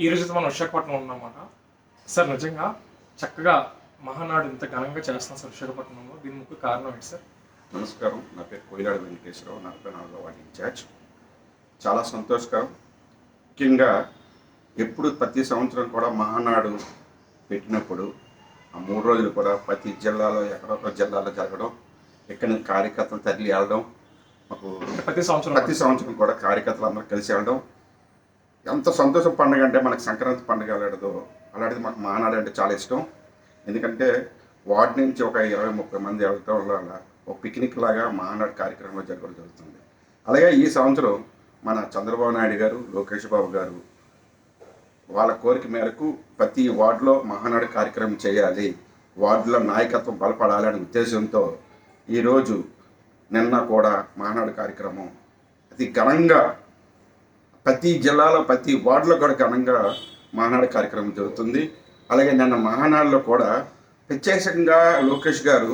ఈ రోజైతే మనం విశాఖపట్నంలో ఉన్నామన్నమాట. సార్ నిజంగా చక్కగా మహానాడు ఇంత ఘనంగా చేస్తున్నాం సార్ విశాఖపట్నంలో. దీని ముఖ్య కారణం ఏంటి సార్? నమస్కారం. నా పేరు కోయిలాడి వెంకటేశ్వరరావు, 44వ వార్డు ఇన్ఛార్జ్. చాలా సంతోషకరం. ముఖ్యంగా ఎప్పుడు ప్రతి సంవత్సరం కూడా మహానాడు పెట్టినప్పుడు ఆ 3 రోజులు కూడా ప్రతి జిల్లాలో ఎక్కడొక జిల్లాలో జరగడం, ఇక్కడ నుంచి కార్యకర్తలు తరలి వెళ్ళడం, మాకు ప్రతి సంవత్సరం కూడా కార్యకర్తలు అందరూ కలిసి వెళ్ళడం ఎంత సంతోషం పండుగ అంటే మనకు సంక్రాంతి పండుగ అలాంటిదో అలాంటిది మాకు మహానాడు అంటే చాలా ఇష్టం. ఎందుకంటే వార్డు నుంచి ఒక 20-30 మంది వెళ్ళటం వల్ల ఒక పిక్నిక్ లాగా మహానాడు కార్యక్రమంలో జరగడం జరుగుతుంది. అలాగే ఈ సంవత్సరం మన చంద్రబాబు నాయుడు గారు, లోకేష్ బాబు గారు వాళ్ళ కోరిక మేరకు ప్రతి వార్డులో మహానాడు కార్యక్రమం చేయాలి, వార్డులో నాయకత్వం బలపడాలి అనే ఉద్దేశంతో ఈరోజు నిన్న కూడా మహానాడు కార్యక్రమం అతి ఘనంగా ప్రతి జిల్లాలో ప్రతి వార్డులో కూడా ఘనంగా మహానాడు కార్యక్రమం జరుగుతుంది. అలాగే నిన్న మహానాడులో కూడా ప్రత్యేకంగా లోకేష్ గారు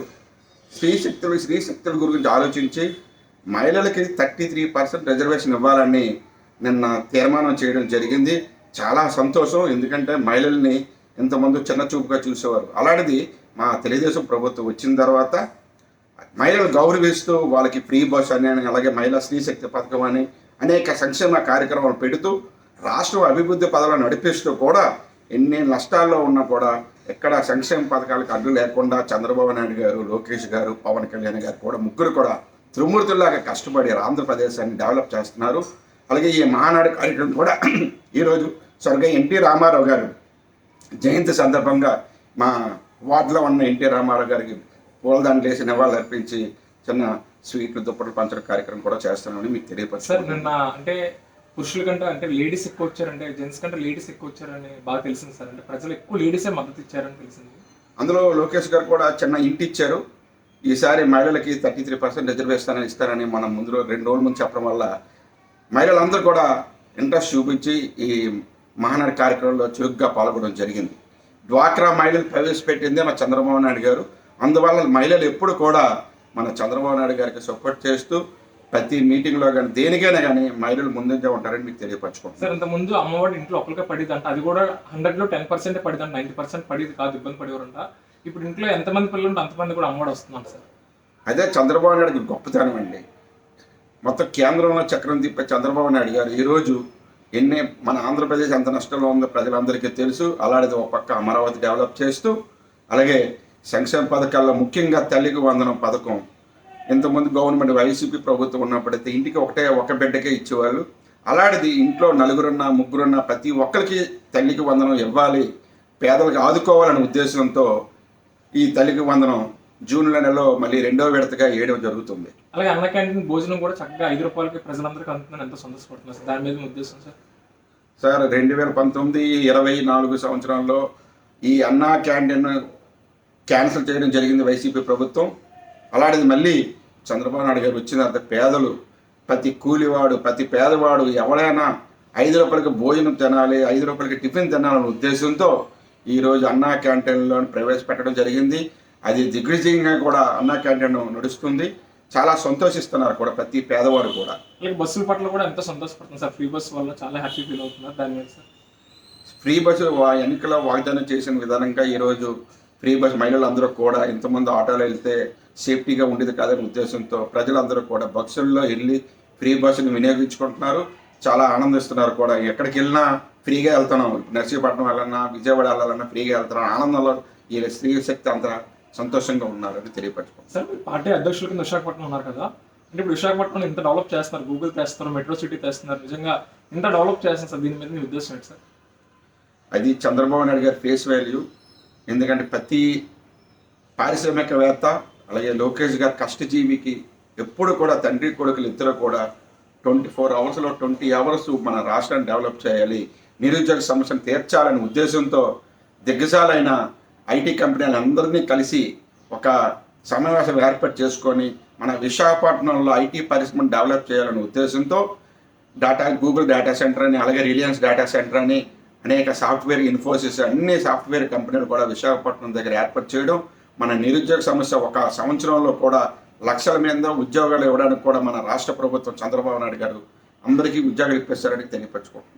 స్త్రీ శక్తుల గురించి ఆలోచించి మహిళలకి 33% రిజర్వేషన్ ఇవ్వాలని నిన్న తీర్మానం చేయడం జరిగింది. చాలా సంతోషం. ఎందుకంటే మహిళల్ని ఇంతమంది చిన్న చూపుగా చూసేవారు. అలాంటిది మా తెలుగుదేశం ప్రభుత్వం వచ్చిన తర్వాత మహిళలు గౌరవిస్తూ వాళ్ళకి ఫ్రీ బస్ అని, అలాగే మహిళా స్త్రీ శక్తి పథకం అని అనేక సంక్షేమ కార్యక్రమాలు పెడుతూ రాష్ట్రం అభివృద్ధి పదాలను నడిపిస్తూ కూడా ఎన్ని నష్టాల్లో ఉన్నా కూడా ఎక్కడ సంక్షేమ పథకాలకు అడ్డు లేకుండా చంద్రబాబు నాయుడు గారు, లోకేష్ గారు, పవన్ కళ్యాణ్ గారు కూడా ముగ్గురు కూడా త్రిమూర్తుల్లాగా కష్టపడి ఆంధ్రప్రదేశాన్ని డెవలప్ చేస్తున్నారు. అలాగే ఈ మహానాడు కార్యక్రమం కూడా ఈరోజు స్వర్గీయ ఎన్టీ రామారావు గారు జయంతి సందర్భంగా మా వార్డులో ఉన్న ఎన్టీ రామారావు గారికి పూలదండలు వేసి నివాళులు అర్పించి చిన్న స్వీట్లు దుప్పట్లు పంచడం కార్యక్రమం కూడా చేస్తున్నామని మీకు తెలియపరుస్తారు. సార్ నిన్న అంటే పురుషుల కంటే అంటే లేడీస్ ఎక్కువ వచ్చారంటే జెంట్స్ కంటే లేడీస్ ఎక్కువ వచ్చారని బాగా తెలిసింది సార్. అంటే ప్రజలు ఎక్కువ లేడీసే మద్దతు ఇచ్చారని తెలిసింది. అందులో లోకేష్ గారు కూడా చిన్న ఇంటి ఇచ్చారు. ఈసారి మహిళలకి 33% రిజర్వేషన్ ఇస్తారని మనం ముందు 2 రోజుల ముందు చెప్పడం వల్ల మహిళలందరూ కూడా ఇంట్రెస్ట్ చూపించి ఈ మహానాడు కార్యక్రమంలో చురుగ్గా పాల్గొనడం జరిగింది. డ్వాక్రా మహిళలు ప్రవేశపెట్టిందే మా చంద్రబాబు నాయుడు గారు. అందువల్ల మహిళలు ఎప్పుడు కూడా మన చంద్రబాబు నాయుడు గారికి సపోర్ట్ చేస్తూ ప్రతి మీటింగ్లో కానీ దేనికైనా కానీ మహిళలు ముందుగా ఉంటారని మీకు తెలియపరచుకుంటాం. సార్ ఇంతకుముందు అమ్మఒడి ఇంట్లో ఒకరికే పడిద్ది అంట, అది కూడా 100లో 10% పడిద్దంట, 90% పడిది కాదు, ఇబ్బంది పడేవారంట. ఇప్పుడు ఇంట్లో ఎంతమంది పిల్లలు ఉంటే అంతమంది కూడా అమ్మఒడి వస్తుందంట సార్. అదే చంద్రబాబు నాయుడుకి గొప్పతనం అండి. మొత్తం కేంద్రంలో చక్రం తిప్పే చంద్రబాబు నాయుడు గారు ఈరోజు మన ఆంధ్రప్రదేశ్ ఎంత నష్టంలో ఉందో ప్రజలందరికీ తెలుసు. అలాంటిది ఒక పక్క అమరావతి డెవలప్ చేస్తూ, అలాగే సంక్షేమ పథకాల్లో ముఖ్యంగా తల్లికి వందనం పథకం ఇంతకుముందు గవర్నమెంట్ వైసీపీ ప్రభుత్వం ఉన్నప్పుడైతే ఇంటికి ఒక బిడ్డకే ఇచ్చేవాళ్ళు. అలాంటిది ఇంట్లో 4 ముగ్గురున్నా ప్రతి ఒక్కరికి తల్లికి వందనం ఇవ్వాలి, పేదలకు ఆదుకోవాలనే ఉద్దేశంతో ఈ తల్లికి వందనం జూన్ నెలలో మళ్ళీ 2వ విడతగా వేయడం జరుగుతుంది. అలాగే అన్న క్యాంటీన్ భోజనం కూడా చక్కగా 5 రూపాయలకి ప్రజలందరికీ అందుతుందని ఎంత సంతోషపడుతున్నారు సార్. దాని మీద ఉద్దేశం సార్ 2019-24 సంవత్సరంలో ఈ అన్నా క్యాంటీన్ క్యాన్సిల్ చేయడం జరిగింది వైసీపీ ప్రభుత్వం. అలాంటిది మళ్ళీ చంద్రబాబు నాయుడు గారు వచ్చిన తర్వాత పేదలు, ప్రతి కూలివాడు, ప్రతి పేదవాడు ఎవరైనా 5 రూపాయలకి భోజనం తినాలి, 5 రూపాయలకి టిఫిన్ తినాలనే ఉద్దేశంతో ఈరోజు అన్నా క్యాంటీన్లో ప్రవేశపెట్టడం జరిగింది. అది దిగ్విజయంగా కూడా అన్నా క్యాంటీన్ నడుస్తుంది. చాలా సంతోషిస్తున్నారు కూడా ప్రతి పేదవాడు కూడా. బస్సుల పట్ల కూడా ఎంత సంతోషపడుతుంది సార్. ఫ్రీ బస్సు వల్ల చాలా హ్యాపీ ఫీల్ అవుతున్నారు. దాని మీద సార్ ఫ్రీ బస్సు ఎన్నికల వాగ్దానం చేసిన విధానంగా ఈరోజు ఫ్రీ బస్ మహిళలందరూ కూడా ఇంతమంది ఆటోలో వెళ్తే సేఫ్టీగా ఉండేది కాదనే ఉద్దేశంతో ప్రజలందరూ కూడా బస్సుల్లో వెళ్ళి ఫ్రీ బస్సుని వినియోగించుకుంటున్నారు. చాలా ఆనందిస్తున్నారు కూడా. ఎక్కడికి వెళ్ళినా ఫ్రీగా వెళ్తున్నాం. నర్సీపట్నం వెళ్ళాలన్నా, విజయవాడ వెళ్ళాలన్నా ఫ్రీగా వెళ్తున్నాం. ఆనందంలో ఈ స్త్రీ శక్తి అంతా సంతోషంగా ఉన్నారని తెలియపరచుకుంటారు. సార్ పార్టీ అధ్యక్షుల కింద విశాఖపట్నం ఉన్నారు కదా, అంటే ఇప్పుడు విశాఖపట్నం ఇంత డెవలప్ చేస్తున్నారు, గూగుల్ తెస్తున్నారు, మెట్రో సిటీ తెస్తున్నారు, నిజంగా ఇంత డెవలప్ చేస్తున్నారు సార్. దీని మీద మీ ఉద్దేశం ఏంటి సార్? అది చంద్రబాబు నాయుడు గారి ఫేస్ వాల్యూ. ఎందుకంటే ప్రతి పారిశ్రామికవేత్త అలాగే లోకేష్ గారి కష్టజీవికి ఎప్పుడు కూడా తండ్రి కొడుకులు ఇద్దరు కూడా 24 అవర్స్లో 20 అవర్స్ మన రాష్ట్రాన్ని డెవలప్ చేయాలి, నిరుద్యోగ సమస్యను తీర్చాలనే ఉద్దేశంతో దిగ్గజాలైన ఐటీ కంపెనీలందరినీ కలిసి ఒక సమావేశం ఏర్పాటు చేసుకొని మన విశాఖపట్నంలో ఐటీ పరిశ్రమను డెవలప్ చేయాలనే ఉద్దేశంతో గూగుల్ డేటా సెంటర్ అని, అలాగే రిలయన్స్ డేటా సెంటర్ అని అనేక సాఫ్ట్వేర్, ఇన్ఫోసిస్ అన్ని సాఫ్ట్వేర్ కంపెనీలు కూడా విశాఖపట్నం దగ్గర ఏర్పాటు చేయడం, మన నిరుద్యోగ సమస్య ఒక సంవత్సరంలో కూడా లక్షల మీద ఉద్యోగాలు ఇవ్వడానికి కూడా మన రాష్ట్ర ప్రభుత్వం చంద్రబాబు నాయుడు గారు అందరికీ ఉద్యోగాలు ఇప్పిస్తారని తెలియపరచుకుంటున్నాను.